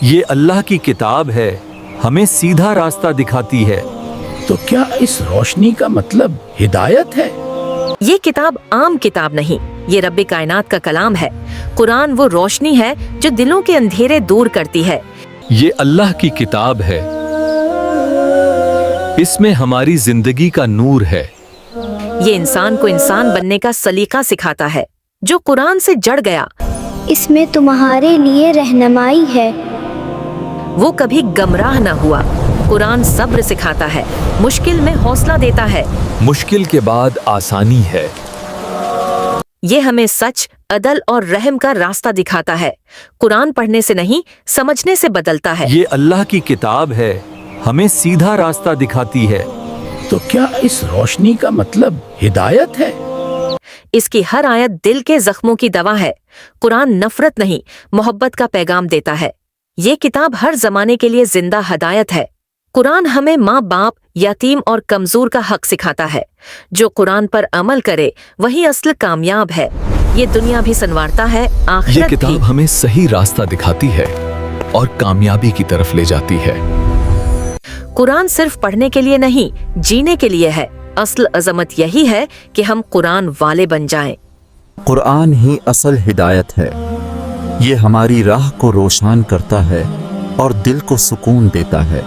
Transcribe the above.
یہ اللہ کی کتاب ہے، ہمیں سیدھا راستہ دکھاتی ہے۔ تو کیا اس روشنی کا مطلب ہدایت ہے؟ یہ کتاب عام کتاب نہیں، یہ رب کائنات کا کلام ہے۔ قرآن وہ روشنی ہے جو دلوں کے اندھیرے دور کرتی ہے۔ یہ اللہ کی کتاب ہے، اس میں ہماری زندگی کا نور ہے۔ یہ انسان کو انسان بننے کا سلیقہ سکھاتا ہے۔ جو قرآن سے جڑ گیا، اس میں تمہارے لیے رہنمائی ہے۔ وہ کبھی گمراہ نہ ہوا۔ قرآن صبر سکھاتا ہے، مشکل میں حوصلہ دیتا ہے۔ مشکل کے بعد آسانی ہے۔ یہ ہمیں سچ، عدل اور رحم کا راستہ دکھاتا ہے۔ قرآن پڑھنے سے نہیں، سمجھنے سے بدلتا ہے۔ یہ اللہ کی کتاب ہے، ہمیں سیدھا راستہ دکھاتی ہے۔ تو کیا اس روشنی کا مطلب ہدایت ہے؟ اس کی ہر آیت دل کے زخموں کی دوا ہے۔ قرآن نفرت نہیں، محبت کا پیغام دیتا ہے۔ یہ کتاب ہر زمانے کے لیے زندہ ہدایت ہے۔ قرآن ہمیں ماں باپ، یتیم اور کمزور کا حق سکھاتا ہے۔ جو قرآن پر عمل کرے وہی اصل کامیاب ہے۔ یہ دنیا بھی سنوارتا ہے، یہ آخرت بھی۔ کتاب ہمیں صحیح راستہ دکھاتی ہے اور کامیابی کی طرف لے جاتی ہے۔ قرآن صرف پڑھنے کے لیے نہیں، جینے کے لیے ہے۔ اصل عظمت یہی ہے کہ ہم قرآن والے بن جائیں۔ قرآن ہی اصل ہدایت ہے۔ یہ ہماری راہ کو روشن کرتا ہے اور دل کو سکون دیتا ہے۔